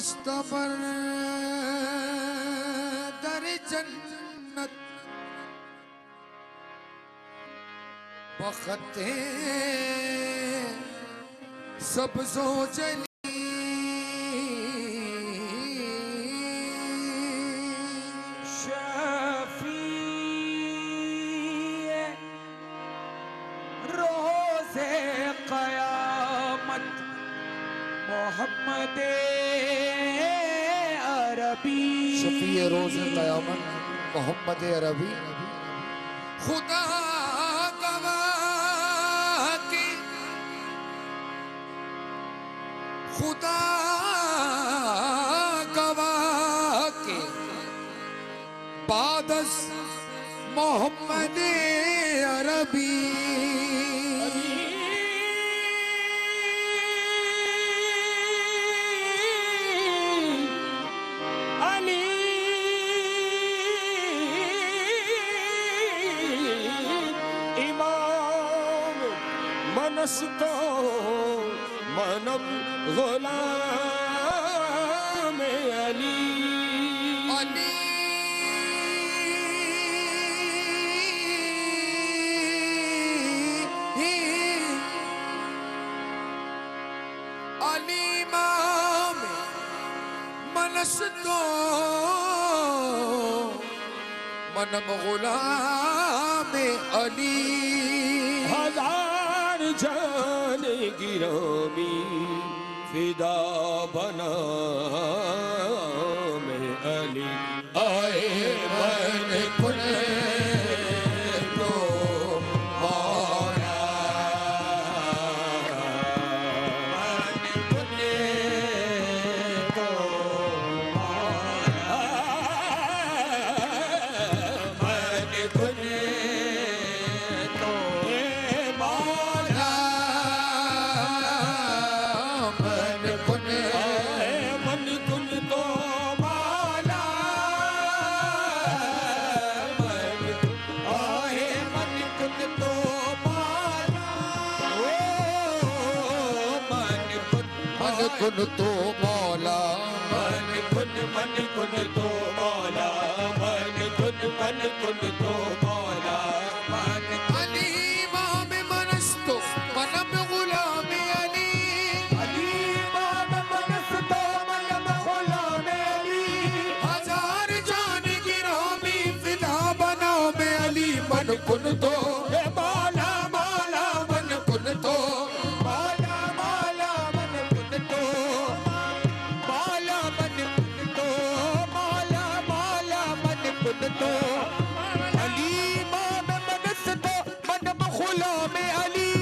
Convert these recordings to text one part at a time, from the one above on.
मुस्तफर दर जन्नत बखते सब्ज़ो जली मोहम्मद अरबी शफीए रोज़ क़यामत मोहम्मद अरबी। खुदा गवाह की खुदा गवाह के बादस मोहम्मद अरबी। मनस्तो मनब गुलाम अली अली अली माम मनस्तो मनब गुलाम अली। हजार जान गिरामी फिदा बना में अली आए मन खुले तो मौला मन खुले तो मौला मन खुले तो मौला मन खुले मन कुन तो माला आए मन कुन तो मौला मन कुन तो मौला मन कुन तो मौला मन कुन तो मौला मन अली माम मनस्तो मनम गुलाम अली। अली माम मनस्तो मनम गुलाम अली हजार जान गिरामी फिदा बना में अली। मन कुन तो मौला मौला मन कुन तो मौला मौला मन कुन तो मौला मन कुन तो मौला मौला मन कुन तो अली माम मनस्तो मनम गुलाम अली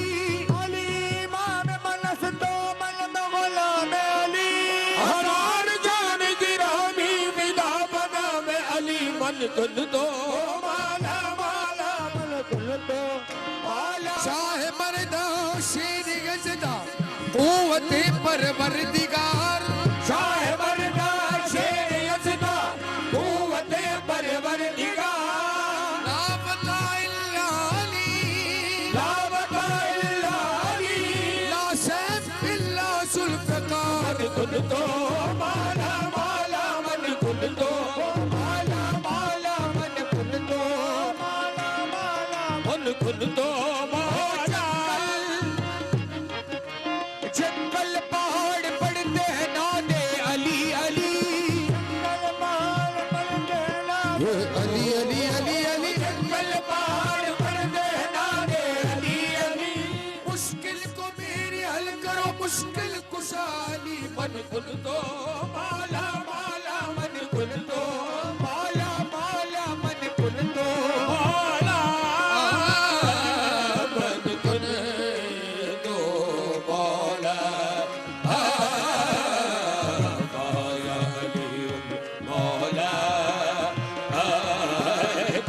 अली माम मनस्तो मनम गुलाम अली हजार जान गिरामी फिदा बना में अली मन कुन तो मौला मौला मन कुन तो मौला शाह मर्दा शेर गजदा कुव्वते परवरदिगार। शाह मर्दा शेर यज़दा कुव्वते परवरदिगार ला बता इल्ला अली ला बता इल्ला अली ला सैफ इल्ला जुल्फ़िकार। कुन तो माला माला मन कुन तो माला माला मन कुन तो माला माला मन कुन तो माला जंगल पहाड़ पड़ते हैं नादे अली अली जंगल पहाड़ पड़ते हैं नादे अली अली अली अली जंगल पहाड़ पड़ते हैं नादे अली अली मुश्किल को मेरी हल करो मुश्किल कुशा अली। मन कुन तो माला माला मन कुन तो माला माला मन कुन तो माला मन कुन तो मौला माया अली मौला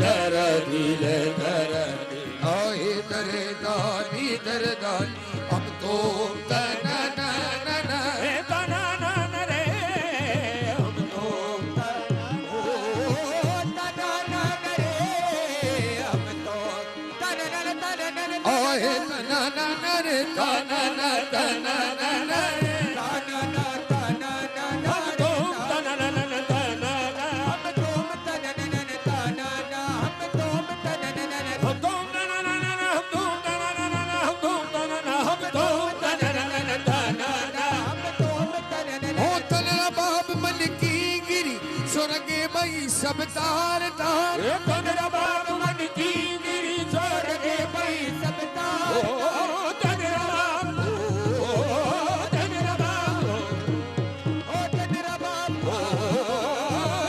दर दिल दर आए दरदानी दरदानी हम तो तना ना ना ना आए तना ना ना रे तना ना तना ना ना तो सब तार तार धन रबाब मन की गिरी छोड़ के भाई सब तार धन रबाब धन रबाब धन रबाब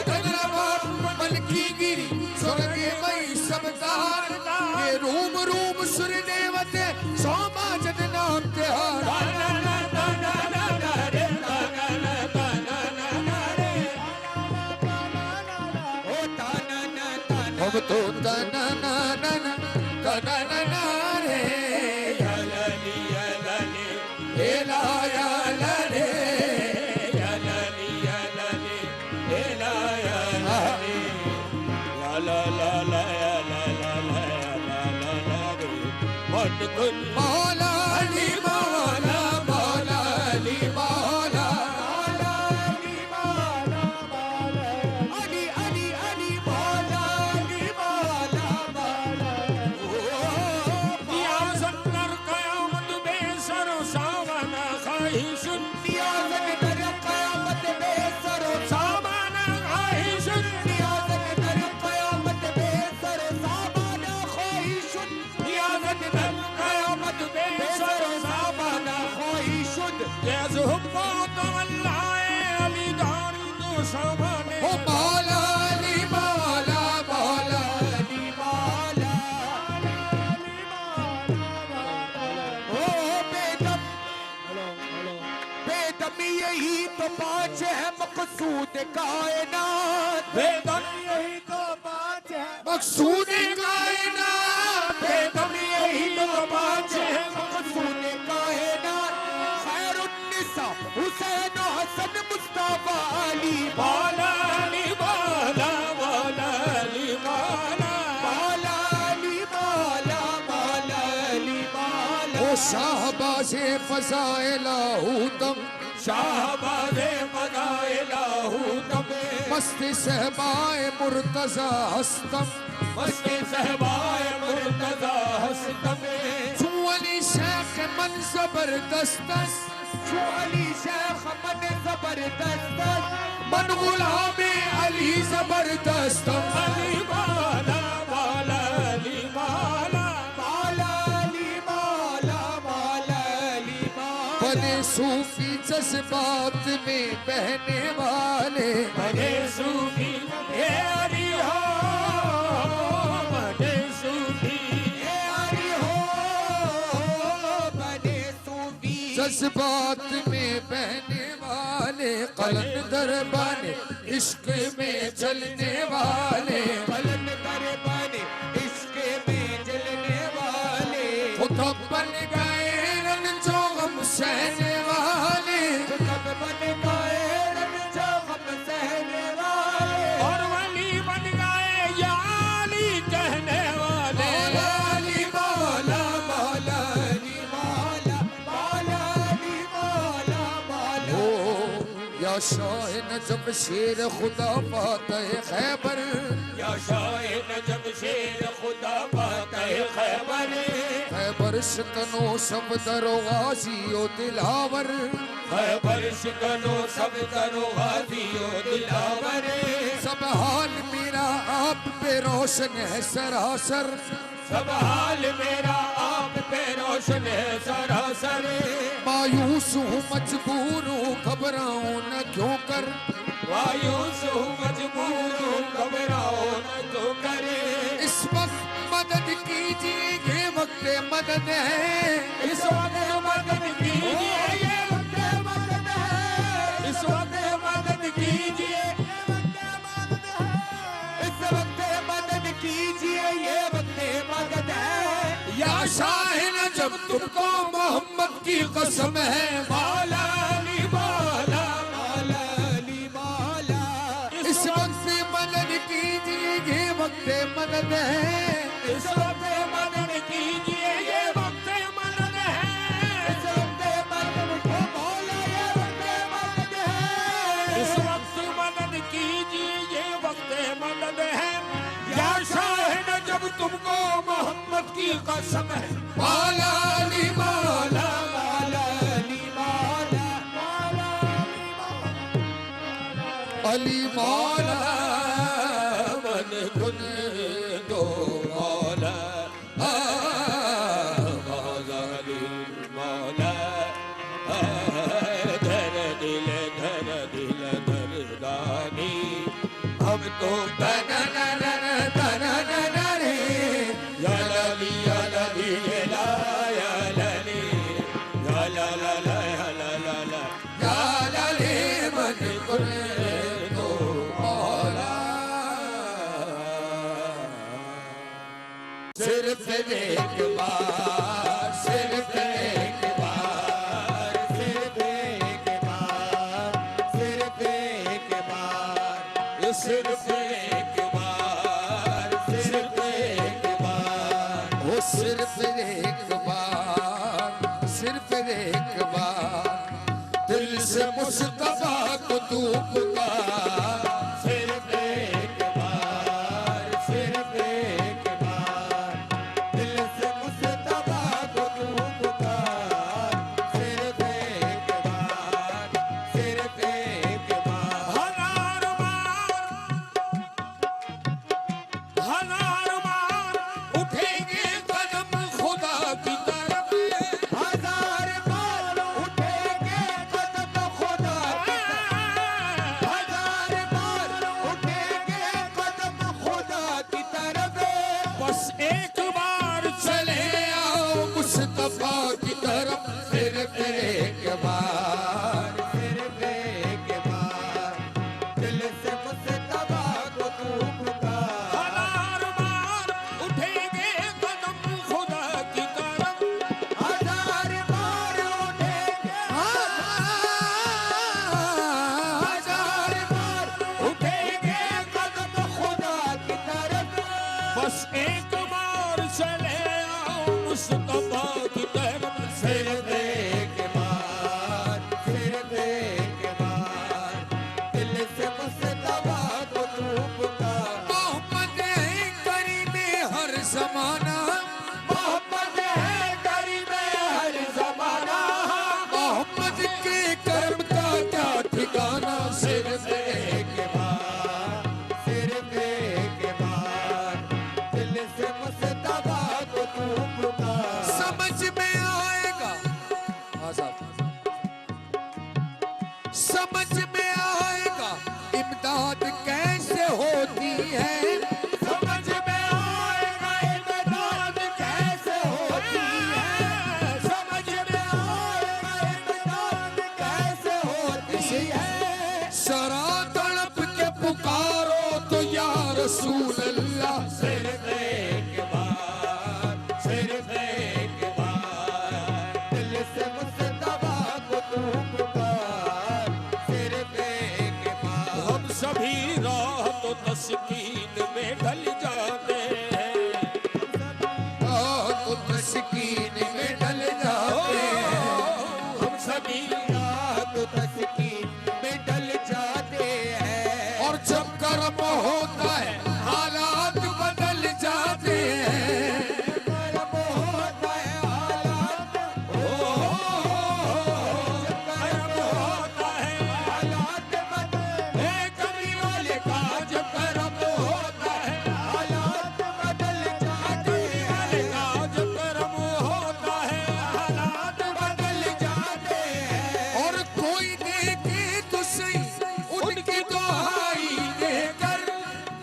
धन रबाब मन की गिरी छोड़ के भाई सब तार ये रूम रूम सुर देवते सोमा जद नाम त्योहार अब तो तना ना ना ना तना ना ना रे यलली यलली हे लाया ला रे यलली यलली यलली ला ला ला ला ला ला ला ला रे मन कुल मौला अली मौला मौला अली मौला अली अली अली मौला अली मौला या सन्नर कयामत बेसर सावना खाहिशुन या सन्नर कयामत बेसर सावना खाहिशुन या सन्नर कयामत बेसर सावना खाहिशुन या सन्नर कयामत बेसर सावना खाहिशुन यज़हुब तवल्लाए अली दारिदो सावने ओ मौला अली मौला मौला अली मौला ओ बेदम बेदमी यही तो पाँच है मकसूद कायनात बेदम यही तो पाँच है मकसूद कायनात बेदम यही तो पाँच है मकसूद कायनात खैरुन्निसा हुसैन हसन मुस्तफा अली मौला अली मौला मौला अली मौला मौला अली मौला मौला अली मौला ओ शाहबाज़े फ़ज़ाइला हुतम शाहबाज़े फ़ज़ाइला हुतम मस्त सहबाए मुर्तज़ा हस्तम मस्त सहबाए मुर्तज़ा हस्तम तू अली शेख मन जबरदस्त तू अली शेख मन जबरदस्त मन गुलामे अली जबरदस्त अली मौला मौला अली मौला मौला अली मौला मौला अली मौला बने सूफी जज्बात में बहने वाले बने सूफी ये अली हो बने सूफी ये अली हो बने सूफी जज्बात में बहने वाले कलंदर बने इश्क में जलने वाले कलंदर बने इश्क में जलने वाले खुद बन गए रंजो गम सहने वाले तब बन गए रंजो गम सहने वाले और वली बन गए याली कहने वाले मौला अली मौला मौला अली मौला मौला अली मौला मौला ओ या शाह नजम शेर खुदा फातह खैबर या शाह नजम शेर खुदा फातह खैबर खैबर शिकनो सब दरो गाजी ओ दिलावर खैबर शिकनो सब दरो गाजी ओ दिलावर सब हाल मेरा आप पे रोशन है सरासर सब हाल मेरा आप पे रोशन है सरासर मायूस हूँ मजबूर हूँ घबराऊं न क्यों कर मायूस हूँ मजबूर हूँ घबराओ न क्यों करे इस वक्त मदद कीजिए ये वक्त मदद है इस वक्त मदद कीजिए ये वक्त मदद है इस वक्त मदद कीजिए इस वक्त मदद कीजिए ये वक्त मदद है या शाहिन जब तुमको मोहम्मद की कसम है मौला अली मौला मौला अली मौला इस वक्त मदद कीजिए ये वक्त मदद है इस वक्त मदद कीजिए ये वक्त मदद है इस वक्त मदद को मौला ये वक्त मदद है इस वक्त मदद कीजिए ये वक्त मदद है या शाहिद जब तुमको मोहम्मद की कसम है मौला अली मौला मौला अली मौला मौला अली मौला कुन दो मौला मौला मौला धर दिल दरदानी हम तो या लली या लली ला या लली या ला ला ला या ला ला ला गाले मन कुन दो मौला सिर्फ एक बार सिर्फ एक बार सिर्फ एक बार सिर्फ एक बार सिर्फ एक बार सिर्फ एक बार वो सिर्फ एक बार सिर्फ एक बार दिल से मुस्तफा को तू पुकार सिर्फ एक बार सिर्फ एक बार दिल से मुस्तफा को तू पुकार सिर्फ एक बार सिर्फ एक बार हजार बार उठेंगे कदम खुदा की तरफ हजार बार उठेंगे कदम खुदा की तरफ हजार बार उठेंगे कदम खुदा की तरफ बस एक बार चले आओ मुस्तफा की तरफ सिर्फ एक बार सिर्फ एक बार दिल से मुस्तफा को तू पुकार हजार बार उठेंगे कदम खुदा की तरफ हजार बार उठेंगे हजार बार उठेंगे कदम खुदा की तरफ बस एक बार चले आओ मुस्तफा की तरफ सिर्फ एक बार सिर्फ एक बार दिल से मुस्तफा को तू पुकार मोहम्मद है करीम हर जमाना मोहम्मद है करीम हर जमाना मोहम्मद के कर्म का क्या ठिकाना सिर्फ एक बार सिर्फ एक बार दिल से मुस्तफा को तू पुकार समझ में आएगा समझ में आएगा इमदाद कैसे होती है समझ में आएगा इमदाद कैसे होती है समझ में आएगा इमदाद कैसे होती है शरा तड़प के पुकारो तो या रसूल अल्लाह सिर्फ एक बार सिर्फ एक बार दिल से मुस्तफा को तू पुकार सिर्फ एक बार हम सभी राह तो तस्कीन में ढल जाते हैं तो तस्कीन में ढल जाते हैं हम सभी तो तस्कीन में ढल जाते हैं और जब कर्म होता है हालात बदल जाते हैं कर्म होता है हालात जब कर्म होता है हालात बदल कभी वाले का जब कर्म होता है हालात बदल जाते हैं का जब कर्म होता है हालात बदल जाते हैं और कोई देखे तो सही उनकी दुहाई देकर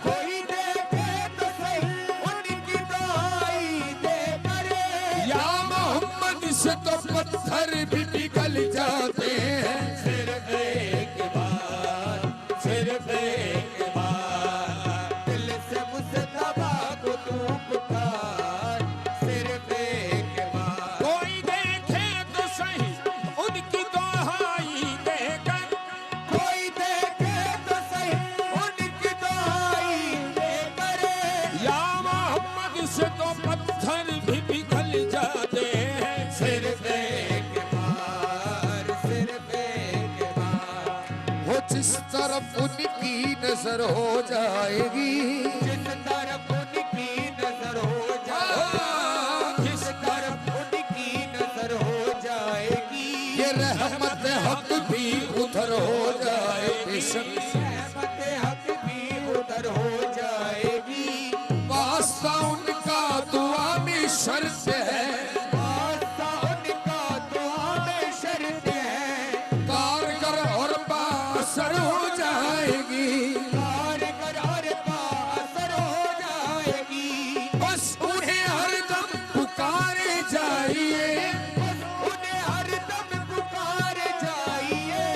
कोई देखे तो सही उनकी दुहाई देकर या मोहम्मद से तो पत्थर भी पिघल जाते हैं सिर्फ एक बार सिर्फ एक बार दिल से मुस्तफा को तू पुकार सिर्फ एक बार कोई देखे तो सही उनकी दुहाई देकर कोई देखे तो सही उनकी दुहाई देकर या मोहम्मद से तो पत्थर भी पिघल जाते हैं सिर्फ एक बार हो जिस तरफ उनकी नजर हो जाएगी जिस तरफ उनकी नजर हो जाएगी जिस तरफ उनकी नजर हो जाएगी ये रहमत हक भी उधर हो जाएगी रहमत हक भी उधर हो जाएगी जाएगी, कार करार का असर हो जाएगी। बस उन्हें हरदम पुकारे जाइए, बस उन्हें हरदम पुकारे जाइए।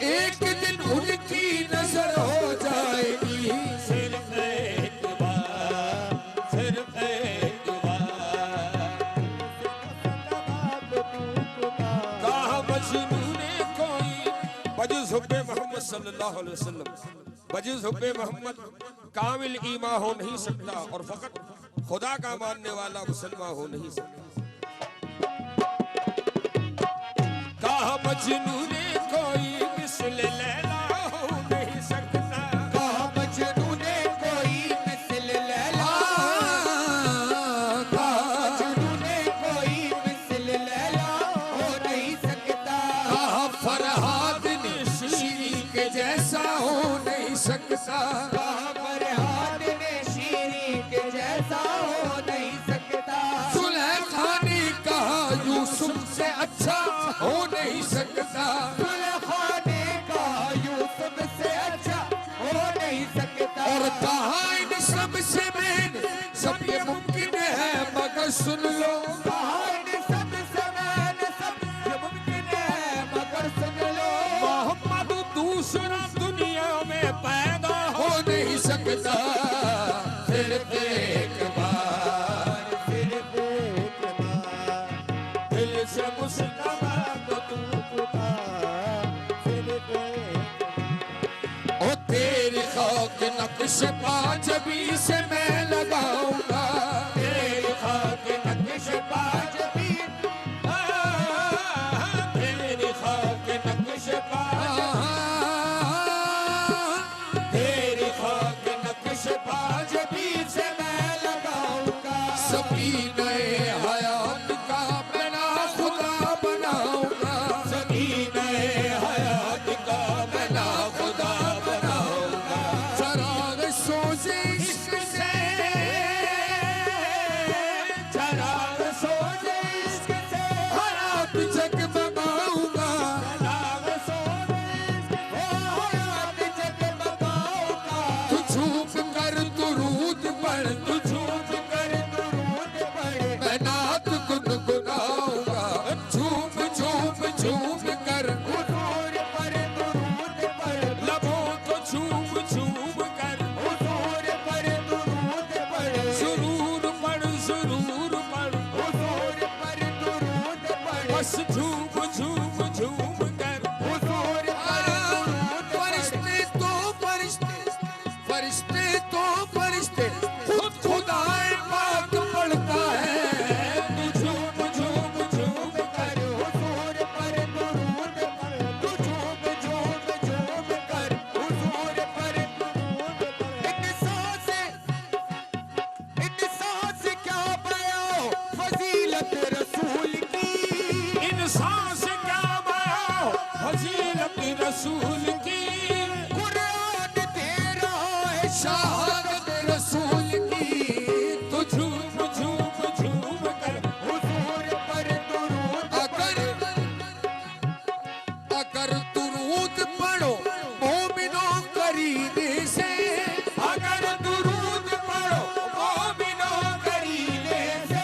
एक दिन उनकी नजर हो जाएगी। सिर्फ एक बार, सिर्फ एक बार। कहा मजनू ने कोई बजुज़ हुब्बे मोहम्मद सल्लल्लाहु अलैहि वसल्लम, बजुज़ हुब्बे मोहम्मद कामिल ईमा हो नहीं सकता और फकत खुदा का मानने वाला मुसलमान हो नहीं सकता। कहा मजनू ने कोई मिस्ल लैला हो नहीं सकता। कहा मजनू ने कोई मिस्ल लैला, कहा मजनू ने कोई मिस्ल लैला हो नहीं सकता। कहा फरहाद ने शीरी के जैसा हो नहीं सकता, कहा फरहाद ने शीरी के जैसा हो नहीं सकता। सुलेखा ने कहा यूसुफ से अच्छा हो नहीं सकता, सुलेखा ने कहा यूसुफ से अच्छा हो नहीं सकता। और कहा इन सब से मैंने सब ये मुमकिन है मगर सुन लो, कहा इन सब से मैंने सब ये मुमकिन है मगर सुन लो। मोहम्मद दूसरा दुनिया में पैदा हो नहीं सकता। सिर्फ एक बार, सिर्फ एक बार दिल से मुस्लमा को तू पुकार। सिर्फ एक ओ तेरी खाक नक्श पा जबी से मैं लगाऊंगा, तेरी खाक नक्श पाज भी, तेरी खाक नक्श पाज, तेरी खाक नक्श पाज भी से मैं लगाऊंगा। सभी नए हयात का मैं ना खुदा बनाऊंगा, सभी नए हयात का मैं ना खुदा बनाऊंगा। चराग सोजे इश्क से, चराग सोजे इश्क से, हयात जगमगाऊंगा। चराग सोजे इश्क से, हयात जगमगाऊंगा। तू छुप कर दुरूद पढ़, तू झूठ कर दुरूद पढ़े, मैं नात गुनगुनाऊंगा। झूम झूम झूम कर हुजूर पर दुरूद पढ़, लबों को झूम झूम कर हुजूर पर दुरूद पढ़, सुरूर पढ़, सुरूर पढ़, हुजूर पर दुरूद पढ़, बस झूम झूम झूम कर हुजूर पर दुरूद पढ़। फरिश्ते तो फरिश्ते, फरिश्ते तो फरिश्ते, खुद खुदाए पाक पढ़ता है। तू झूम झूम झूम कर हुजूर पर दुरूद पढ़, तू झूम झूम झूम कर हुजूर पर दुरूद पढ़। इंसान से क्या बयां फजीलत रसूल की, इंसान से क्या बयां फजीलत रसूल की। कुरान तेरा है शहादत रसूल की, तो झूम झूम झूम कर हुजूर पर दुरूद अगर अगर दुरूद पढ़ो मोमिनों करीने से, अगर दुरूद पढ़ो मोमिनों करीने से,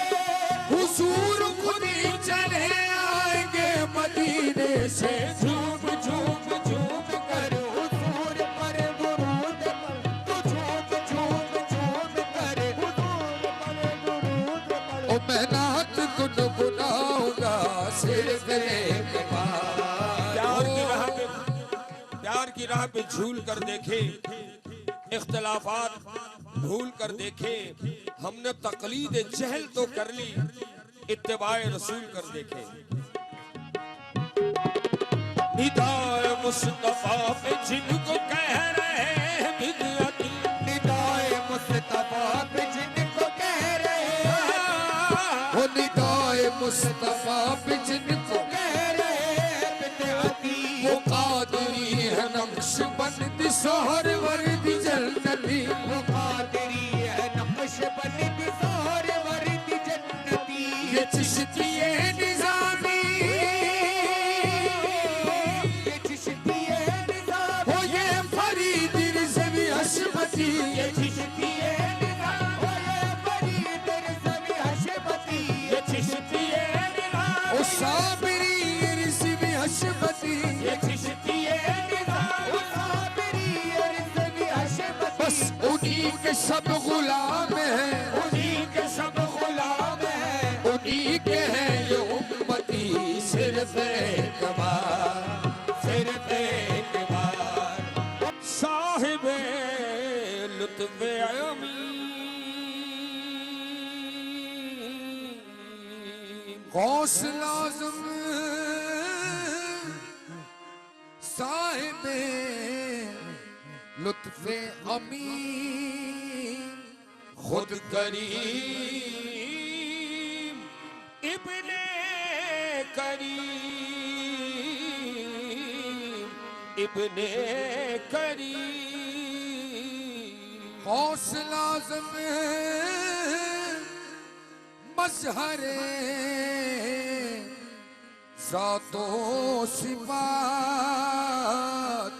हुजूर खुद ही चले आएंगे मदीने से। झूम झूम झूम कर हुजूर पर दुरूद पढ़, तू झूम झूम झूम कर हुजूर पर दुरूद पढ़। ओ मैं नात गुनगुनाऊंगा सिर्फ एक बार। प्यार की राह पे झूल कर देखे, इख्तिलाफात भूल कर देखे, हमने तकलीद जहल तो कर ली, इत्तिबाए रसूल कर देखे। निदाए मुस्तफा पे जिनको कह रहे हैं बिदअती, निदाए मुस्तफा पे जिनको कह रहे हैं, ओ निगाहे मुस्तफा पे जिनको कह रहे हैं बिदअती। वो कादरी है नक्शबंद सोहर वर्द जन्नती, वो कादरी है नक्शबंद सोहर वर्द जन्नती। ये चिश्तिए निजामी, ये चिश्तिए निजामी, ओ ये फरीद हशमती ये चिश्ती निज़ाम ये फरीद रिज़वी हशमती ये चिश्ती निज़ाम ओ साबिरी रिज़वी हशमती ये चिश्ती निज़ाम ओ साबिरी रिज़वी हशमती बस उन्हीं के सब गुलाम हैं उन्हीं के सब गुलाम हैं उन्हीं के हैं ये उम्मती सिर्फ एक बार सिर्फ एक बार साहिब लुत्फ़ अमीन गौस लाज़िम साहिब लुत्फ़ अमीन खुद करीम इब्ने करीम इब्ने करीम गौस लाज़िम मज़हरे ज़ातो सिफ़ात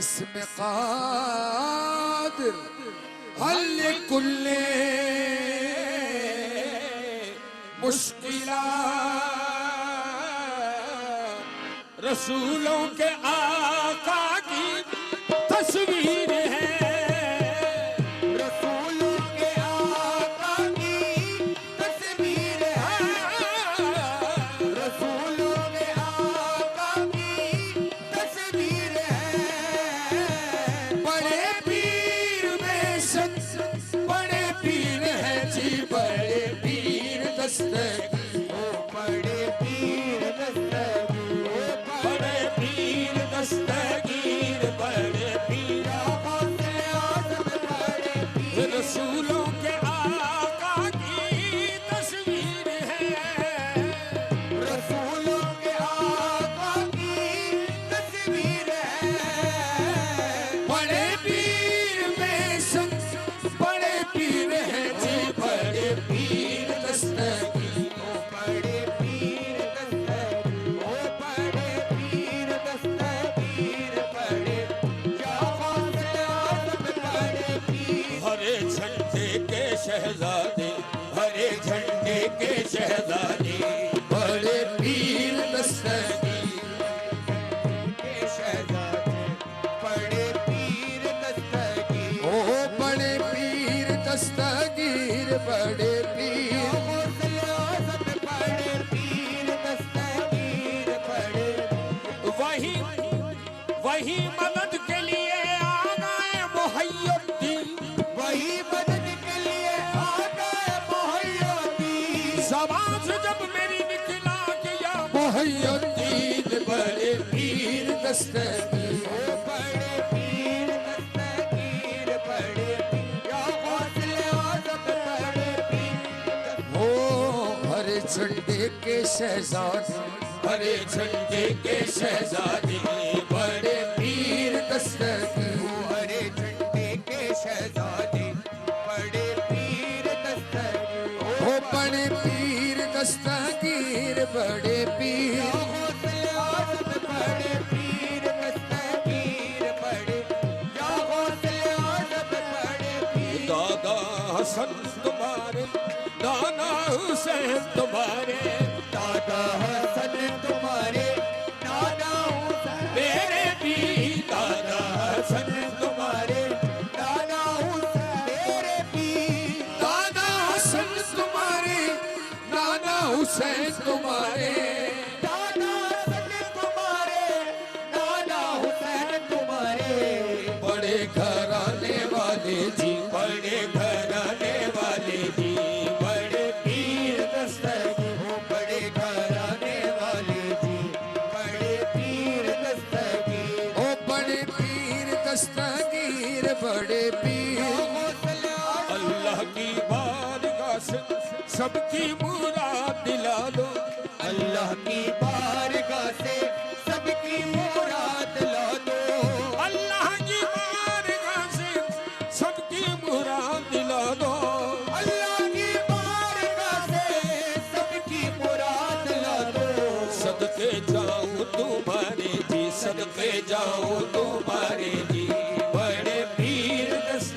इसमें क़ादिर हल कुल्ले मुश्किलात रसूलों के आका की तस्वीर है रसूलों के आका की तस्वीर है रसूलों के आका की तस्वीर है बड़े पीर बेशक बड़े पीर हैं जी बड़े पीर दस्तगीर ओ बड़े पीर दस्तगीर ओ बड़े पीर दस्तगीर बड़े पीर से आज़म बड़े पीर रसूलों के आका की तस्वीर है रसूलों के आका की तस्वीर है बड़े पीर बेशक बड़े पीर हैं जी बड़े पीर दस्तगीर ओ बड़े पीर दस्तगीर ओ बड़े पीर दस्तगीर बड़े जावा से आज़म बड़े पीर हरे झंडे के शहजादे हरे झंडे के शहजादे बड़े पीर दस्तगीर के शहजादे बड़े पीर दस्तगीर ओ बड़े पीर दस्तगीर बड़े पीर बड़े पीर दस्तगीर बड़े वही वही मदद के लिए आ गए मुहय्यद्दीन वही मदद के लिए आ गए मुहय्यद्दीन ज़बान से जब मेरी निकला कि या मुहय्यद्दीन बड़े पीर दस्तगीर ओ बड़े पीर दस्तगीर बड़े या गौसे आज़म बड़े पीर ओ हरे झंडे के शहजादे हरे झंडे के शहजादे बड़े पीर दस्तगीर हरे झंडे के शहजादे बड़े पीर दस्तगीर ओ बड़े पीर दस्तगीर बड़े पीर आज़म बड़े पीर दस्तगीर बड़े या गौसे आज़म बड़े पीर दादा हसन तुम्हारे नाना हुसैन तुम्हारे दादा हसन तुम्हारे नाना हुसैन मेरे भी दादा हसन तुम्हारे नाना हुसैन मेरे पीर दादा हसन तुम्हारे नाना हुसैन तुम्हारे दादा हसन तुम्हारे नाना हुसैन तुम्हारे बड़े घराने वाले जी बड़े घराने वाले जी बड़े पीर दस्तगीर ओ बड़े घराने वाले जी बड़े पीर दस्तगीर ओ बड़े पीर दस्तगीर बड़े पीर अल्लाह की बारगाह से सबकी मुराद दिला दो अल्लाह की बारगाह से सबकी मुराद ला दो अल्लाह की बारगाह से सबकी मुराद दिला दो अल्लाह की बारगाह से सबकी मुराद ला दो सदके जाऊं तुम्हारे जी सदके जाऊं तुम्हारे जी बड़े पीर दस्त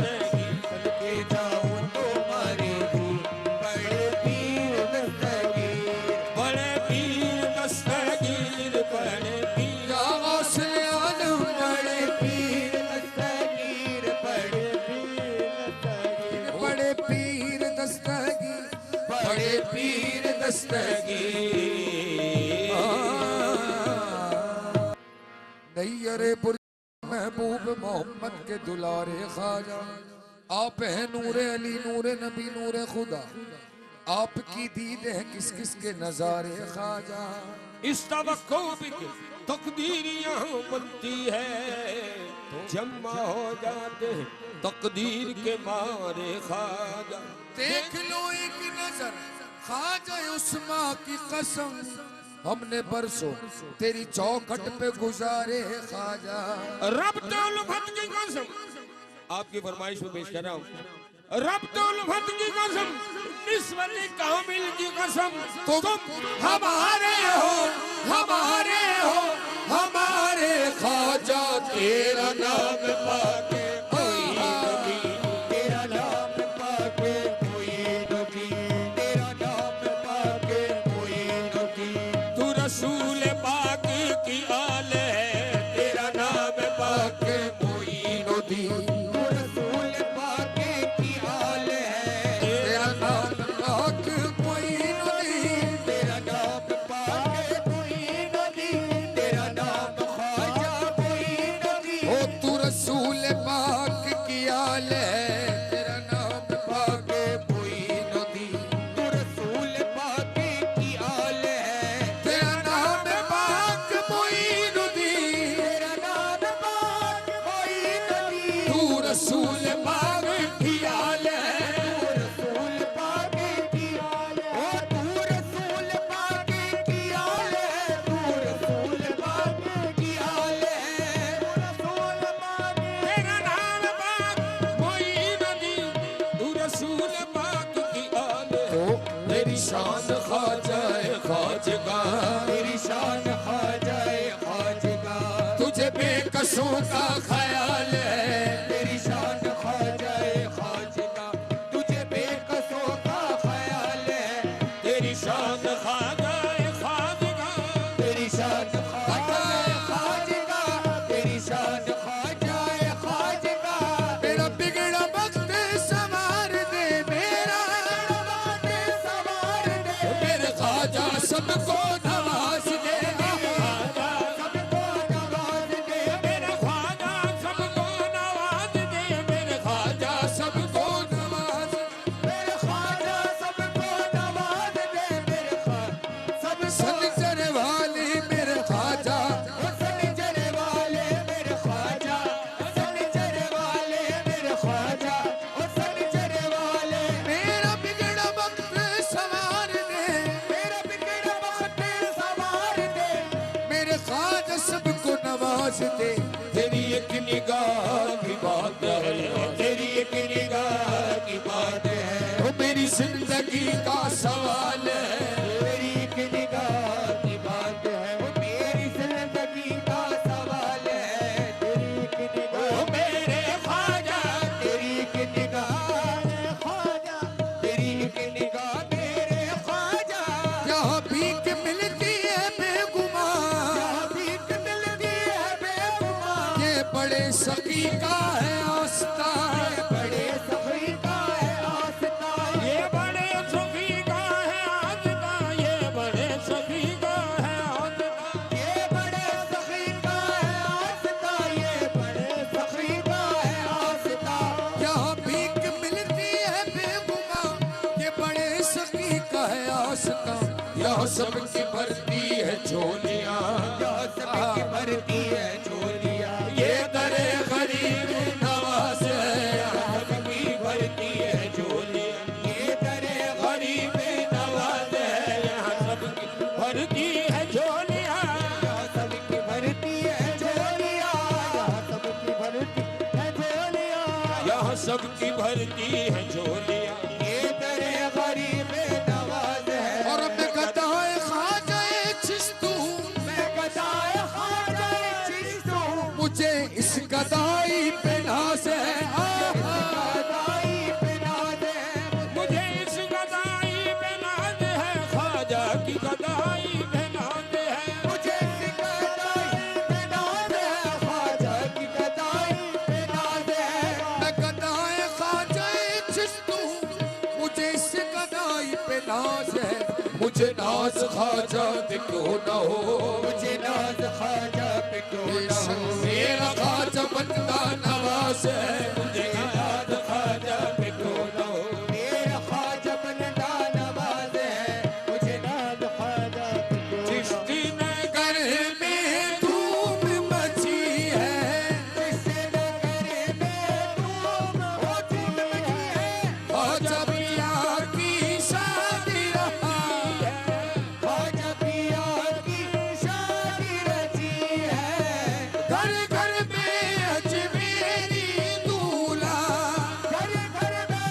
पीर दस्तगीर। नैयरे महबूब मोहम्मद के दुलारे ख्वाजा, आप हैं नूरे अली नूरे नबी नूरे खुदा, आपकी दीद है किस किस के नजारे ख्वाजा। इस तवक्को भी तकदीर यहाँ बनती है, जमा हो जाते हैं तकदीर के मारे ख्वाजा। देख लो एक नजर ख्वाजा उस्मा की कसम, हमने बरसों तेरी चौखट पे गुजारे ख्वाजा। रब उल्फत की कसम, आपकी फरमाइश में पेश कर रहा हूँ। रब उल्फत की कसम, निस्बत कामिल की कसम, तुम हमारे हो हमारे हो हमारे ख्वाजा, तेरा नाम पाके कोई नबी, तेरा नाम पाके कोई नबी, तेरा नाम पाके कोई नबी। तू रसूल पाक की आल है, तेरा नाम पाके कोई नबी, तू रसूल पाके की आल है। तेरा नाम पाके कोई नबी, तेरा नाम पाके कोई नबी, तेरा नाम ख्वाजा कोई नबी। ओ तू रसूल पाक की आल है, तेरा नाम पाके कोई नबी, तू रसूल पाके की आल है। तेरा नाम पाक कोई नबी, तेरा नाम पाक कोई नबी, तू रसूल पाक की आल है, तू रसूल पाक की आल है। ओ तू रसूल पाक की आल है, तू रसूल पाक की आल है, तू रसूल पाक। तेरा नाम पाक कोई नबी, तू रसूल पाक की आल है। तो तेरी शान ख्वाजा ख्वाजगा, तेरी शान ख्वाजा ख्वाजगा, तुझे बेकसों का ख्याल है। तेरी शान ख्वाजा ख्वाजगा, तुझे बेकसों का ख्याल है। तेरी शान ख्वाजा ख्वाजगा, तेरी शान ख्वाजा ख्वाजगा, तेरी शान ख्वाजा ख्वाजगा। मेरा बिगड़ा वक्त संवार दे, मेरा वक्त संवार दे। मेरे ख्वाजा सबको नवाज दे, ख्वाजा सबको नवाज दे। मेरा ख्वाजा सबको नवाज दे, मेरे ख्वाजा सबको नवाज, मेरे ख्वाजा सबको नवाज दे। मेरे ख्वाजा सब सनजरे वाले मेरे ख्वाजा, सनजरे वाले मेरे ख्वाजा, सनजरे वाले मेरे ख्वाजा, सनजरे वाले। मेरा बिगड़ा वक्त संवार दे, मेरा बिगड़ा वक्त संवार दे। मेरे ख्वाजा सबको नवाज दे। तेरी एक निगाह की बात है, तेरी एक निगाह की बात है। वो मेरी जिंदगी का सवाल है, तेरी एक निगाह की बात है। वो मेरी जिंदगी का सवाल है, तेरी एक निगाह। वो मेरे ख्वाजा, तेरी एक निगाह ख्वाजा, तेरी एक निगाह मेरे ख्वाजा। जहाँ भीख मिलती है बेगुमान, जहाँ भीख मिलती है बेगुमान। ये बड़े सखी का है आस्था, ये बड़े सखी का है आस्था। ये बड़े सखी का है आज का, ये बड़े सखी का है आज का। ये बड़े सखी का है आस्था, ये बड़े सखी का है आस्था। यहाँ भीख मिलती है बेगुमान, ये बड़े सखी का है आस्था। यहाँ सबकी भरती है झोलियाँ, यहाँ सबकी भरती है झोलियाँ। ये दरे गरीब नवाज है, यहाँ सबकी भरती है झोलियाँ। ये दरे गरीब नवाज है, यहाँ सबकी भरती है झोलियाँ, यहाँ सबकी भरती है झोलियाँ, यहाँ सबकी भरती है झोलियाँ। यहाँ सबकी भरती है झोलियाँ। ये दरे गरीब नवाज है। और मैं गदाए ख्वाजा चिश्तू, मैं गदाए ख्वाजा चिश्तू। मुझे इस गदाई पे नाज है, गदाई पे नाज है। मुझे इस गदाई पे नाज है, ख्वाजा की गदाई पे नाज है। मुझे इस गदाई पे नाज है, ख्वाजा की गदाई पे नाज है। मैं गदाए ख्वाजा चिश्तू, मुझे इस गदाई पे नाज मुझे नाज ख्वाजा पे क्यों न हो, मुझे नाज ख्वाजा पे क्यों न हो, मेरा ख्वाजा बंदा नवाज है, मुझे नाज ख्वाजा पे क्यों न हो, मेरा ख्वाजा बंदा नवाज है, मुझे नाज ख्वाजा पे क्यों न हो। चिश्ती नगर में धूम मची है, चिश्ती नगर में धूम मची है, ख्वाजा पिया की शादी रही है, ख्वाजा पिया की शादी रची है, घर घर में अजमेरी दूल्हा, घर घर में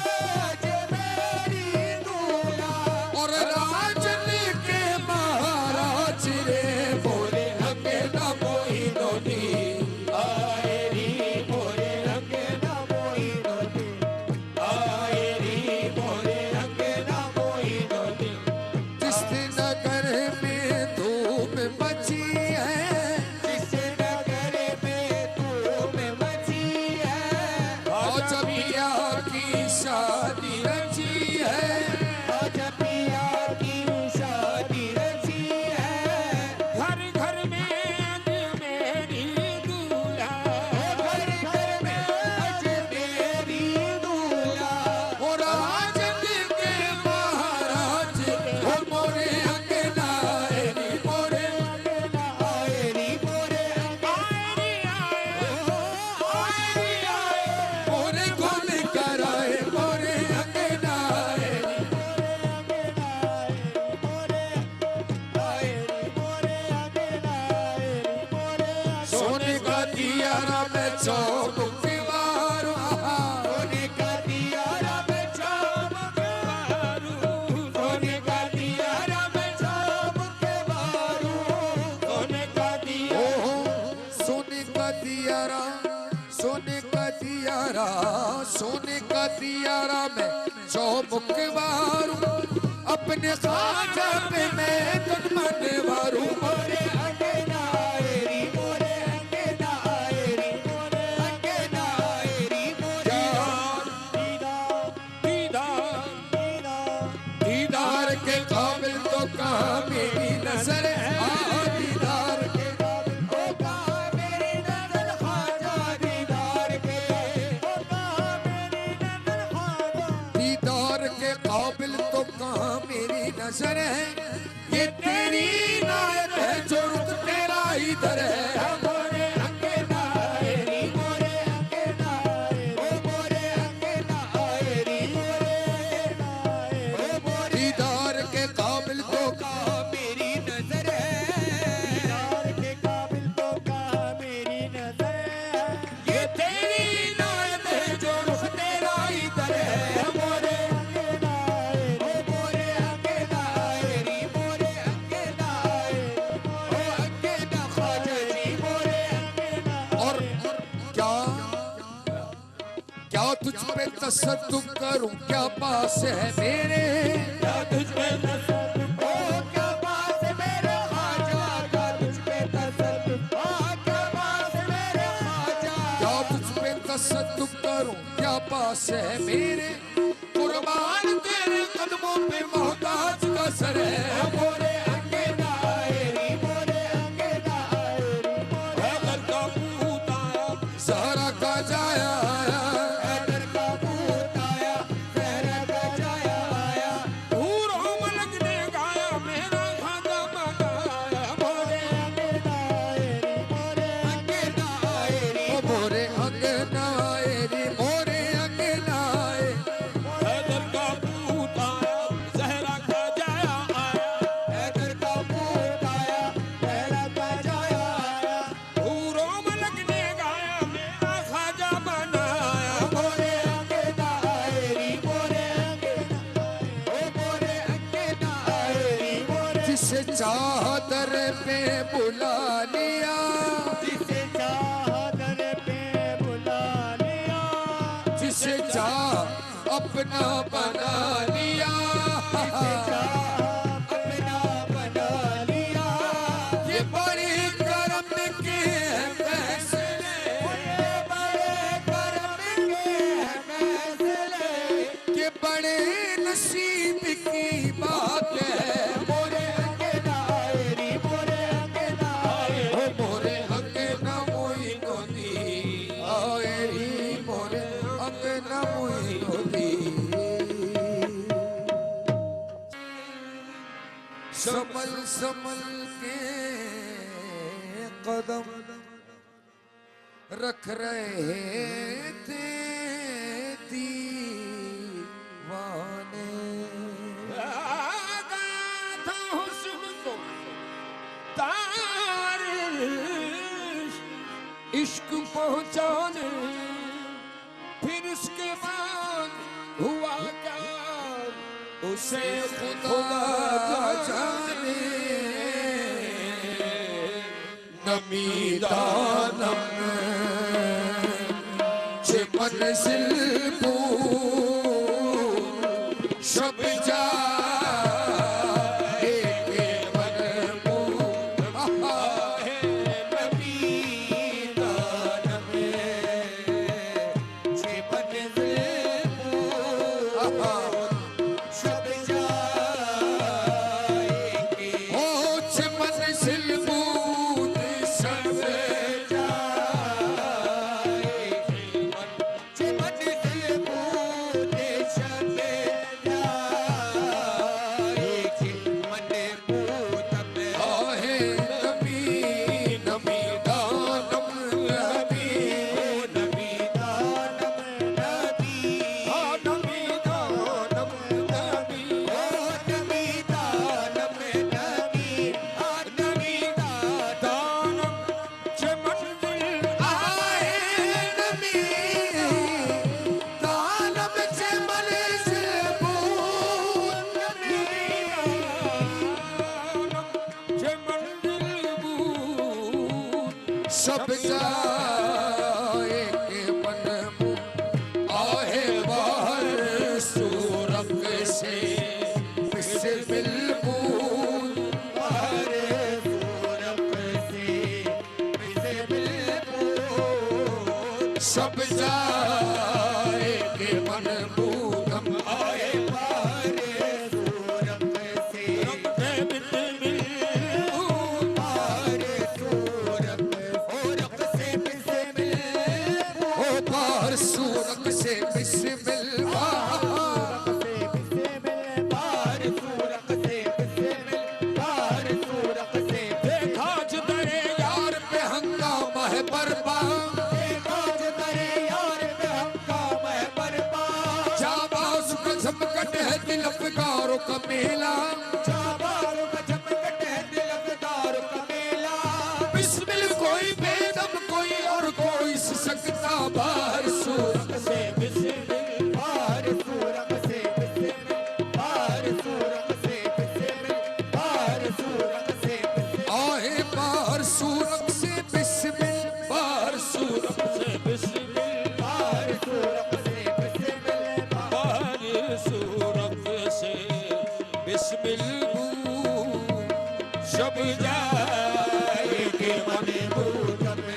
अजमेरी दूल्हा, और राजन के महाराज रे बोले हमें न मोइनोनी, आए री मोरे रंग ना मोई नोती, आए री मोरे रंग ना मोई नोती, चिश्ती नगर में धूम मची है, जिस नगर में धूम मची है, ख्वाजा पिया की शादी रची है, ख्वाजा पिया की शादी रची है, घर घर में अजमेरी दूल्हा, घर घर में अजमेरी दूल्हा, और राजन के महाराज हो मोरे अंगनाए नी मोरे, आए री मोरे मोरे गोल कराए मोरे अंगनाए नी, सोने का दियारा में चौमुख मारो, सोने का दियारा में चमक मारू, सोने का दियारा में चमक मारू, सोने का दिया ओहो सोने का दियारा, सोने का दियारा, सोने का दियारा में चौमुख मारू, अपने ख्वाजा पे मैं तन मन मारू, मोरे अंगना आएरी, मोरे अंगना आएरी, मोरे अंगना आएरी, मोरे दीदार के काबिल तो कहाँ मेरी नजर है, दीदार के ओ कहाँ मेरी नजर ख्वाजा दीदार के, ओ कहाँ मेरी नजर ख्वाजा, दीदार के काबिल तो कहाँ मेरी नजर है, ये तेरी नायत है जो रुख तेरा इधर है, मोरे अंगना आएरी, मोरे अंगना आएरी, ओ मोरे अंगना आएरी, ओ मोरे दीदार के काबिल तो कहाँ मेरी नजर है, दीदार के काबिल तो कहाँ मेरी नजर है, ये तेरी नायत है जो रुख तेरा इधर है, मोरे अंगना आएरी, ओ मोरे अंगना आएरी, मोरे अंगना आएरी, ओ अंगना ख्वाजा जी, मोरे अंगना और क्या क्या तुझ पे तसद्दुक करूं, क्या पास है मेरे, क्या तुझ पे तसल्लुत, ओ क्या पास मेरे ख्वाजा, क्या तुझ पे तसल्लुत, ओ क्या पास मेरे ख्वाजा, क्या तुझ पे तसद्दुक करूं, क्या पास है मेरे, कुर्बान तेरे कदमों पे मोहताज का सर है, मोरे अंगना आएरी, मोरे अंगना आएरी, हैदर का पूत आया, सहरा का जाया आया, हैदर का पूत आया, सहरा का जाया आया, हूरों मलक ने गाया मेरा खाजा बनाया, मोरे अंगना आएरी, मोरे अंगना आएरी, ओ मोरे अंगना आएरी, मोरे अंगना आए, हैदर का पूत आया, सहरा का जाया आया, हैदर का पूत आया, सहरा का जाया आया, हूरों मलक ने गाया मेरा खाजा बनाया, मोरे अंगना आएरी, मोरे अंगना, ओ मोरे अंगना आएरी, मोरे जिसे चादर पे बुला लिया, जिसे चादर पे बुला लिया, जिसे चाह अपना बना लिया, अपना बना लिया, ये बड़े करम के हैं फैसले, ये बड़े करम के हैं फैसले, ये बड़े नसीब की बात है, के न मुई संभल संभल के कदम रख रहे थे दीवाने। गाथा हुस्न को तार इश्क पहुंचाने, फिर उसके बाद हुआ क्या उसे खुदा जाने। नमी दानम चे मंजिल शब जा सब जाए के मन आहे बाहर सूरत से बिस्मिल बूद बाहर सूरत से बिस्मिल बूद सब जाए के मन बूदम आए बाहर सूरत से बिस्मिल बूद बाहर सूरत से बिस्मिल बार सूरत से बिस्मिल बार सूरत से देखा जो तेरे यार पे हंगामा है बर्बाद। देखा जो तेरे यार पे हंगामा है बर्बाद। जाबाज का झमकट है दिल अफगारों का मेला। जाबाज का झमकट है दिल अफगारों का मेला। बिस्मिल कोई बेदम कोई और कोई सकता बाहर सूरत से बिस्मिल बार सूरत से बिस्मिल बार सूरत से बिस्मिल बार सूरत से आहे बाहर सूरत से बिस्मिल बार सूरत से बिस्मिल बार सूरत से बिस्मिल बार सूरत से बिस्मिल शब जाए के मन बूद में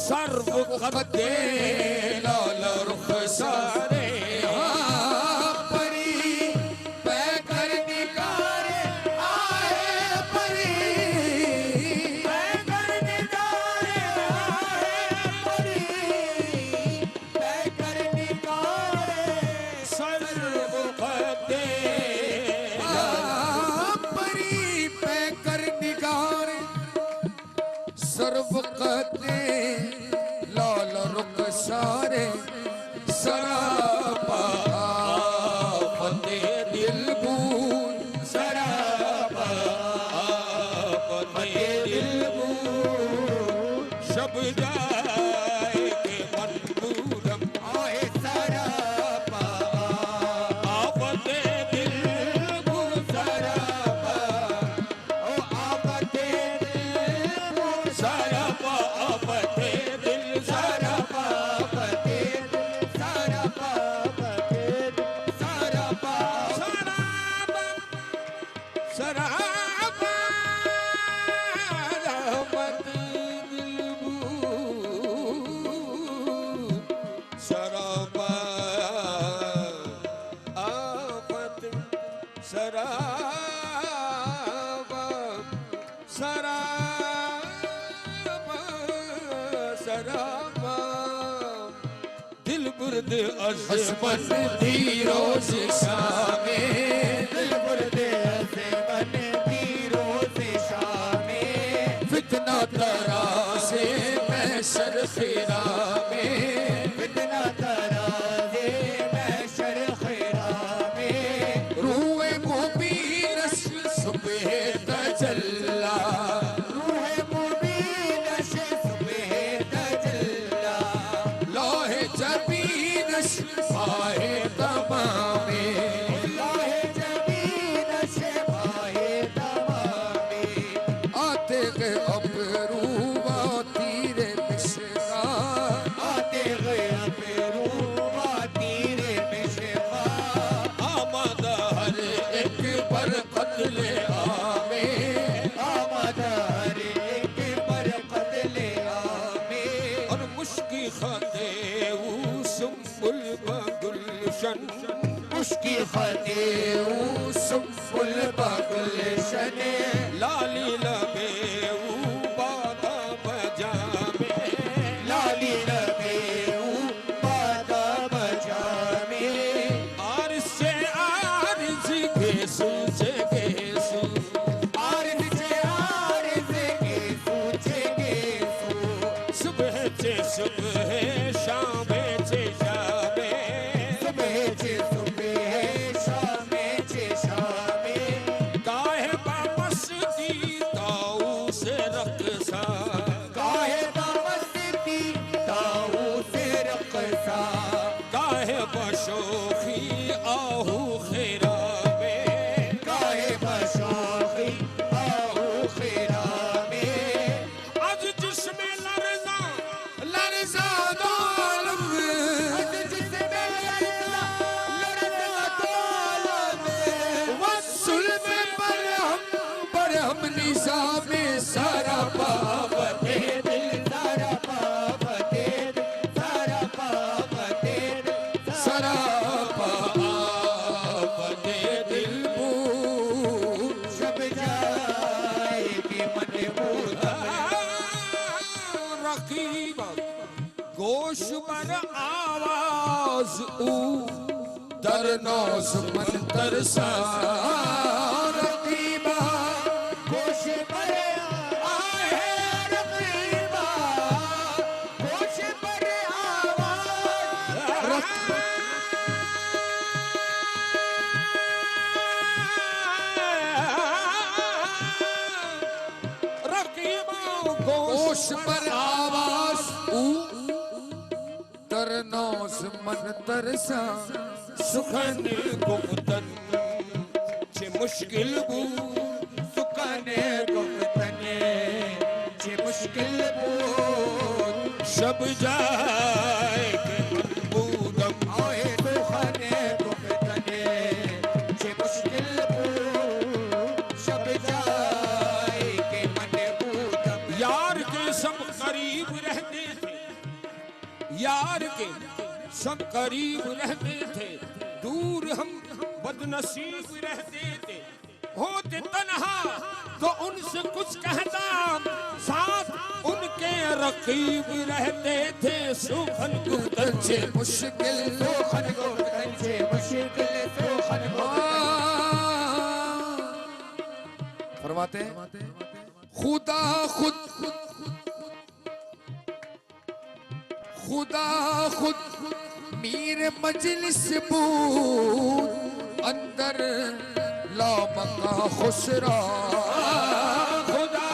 सर्व कदे लाल रुख सारे परी पैकर निकारे आए परी पैकर निकारे आए परी पैकर निकारे सर्व कदे परी पैकर निकारे सर्व कदे लाल रुख सारे सरापा फते दिल बूंद सरापा फते दिल बूंद शब जाए के मन बूदम आए सरापा फते दिल बूंद सरापा ओ आपते दिल बूंद सरापा आपते सरा करामा दिल बुर्द अज़मत दी रोज़ शामे दिल बुर्द अज़मत दी रोज़ शामे फितना तराज़े महशर ख़िरा में फितना तराज़े महशर ख़िरा में रूए मुबीनश सुबह तजल्ला रूए मुबीनश सुबह तजल्ला लोहे जबीनश पाए तमामे लोहे जबीनश पाए तमामे आते गए अबरू तीरे मिशका आते गए अबरू तीरे मिशका आमद हर एक पर कत्ले आमे आमद हर एक पर कत्ले आमे और मुश्की खाते सुम्बुल बगुलशन मुश्की खाते सुम्बुल बगुलशन लाली लबे बादा बजामे लाली लबे बादा बजामे आरिज़ से आरिज़ गेसू से गेसू आरिज़ से आरिज़ गेसू से गेसू सुबह से सुबह शामे से शामे सुबह से सुबह शामे से शामे काहे बामस्ती ताऊ से रक़सा काहे बामस्ती ताऊ से रक़सा काहे बशोखी आहू खैरा में काहे बशोखी आहू खैरा में आज जिसमें लरज़ा लरज़ा दो आलम आज जिसमें लरज़ा दो आलम वस्सुल में बरहम निज़ाम सारा पावते दिल सारा पावते सारा पावते सारा पावते दिल शब जाएगी मन रकीब गोश पर आवाज ऊ दरनौस मन तरसा रकीबा गोश पर आए रकीबा गोश पर आवाज रकीबा गोश पर आवाज ऊ दरनौस मन तरसा सुखन गुप्तन चे मुश्किल बू सुकने गुफ्तने जे मुश्किल बोल शब जाए के मनबूदम आए सुखने गुफ्तने जे मुश्किल बोल शब जाए के मन बूदम यार के सब करीब रहते थे यार के सब करीब रहते थे दूर हम बदनसीब रहते थे होते तन्हा तो उनसे कुछ कहता साथ उनके रकीब रहते थे सुखन गुफ्तन जे मुश्किल सुखन गुफ्तन जे मुश्किल सुखन फरमाते हैं खुदा खुद मीर मजलिस बूद अंदर लामका खुसरा खुदा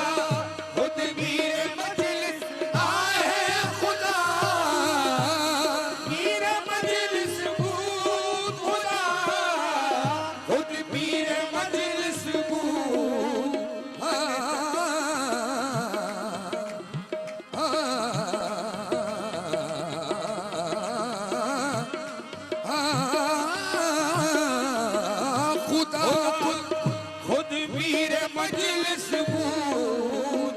खुद मीर मजलिस आए खुदा मीर मजलिस बूद खुदा खुद मीर मजलिस बूद खुद मीर मजलिस बूद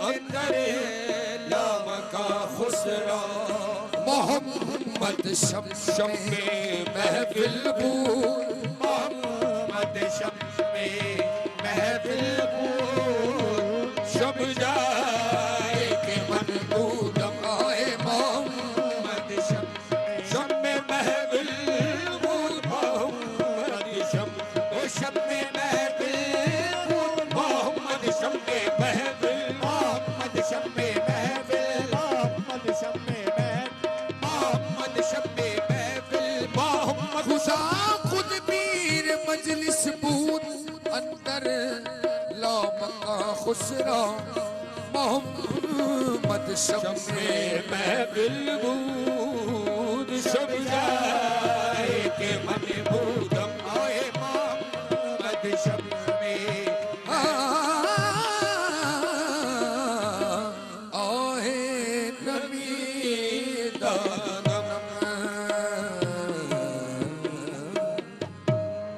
अंदर लामका खुसरा मोहम्मद शम में महफिल बूद मोहम्मद शम में महफिल बूद शब जाए के मन बूदम आए खुसरा मोहम्मद शम्मे महफिल बूद शब जाए के मन बूदम आए मोहम्मद शब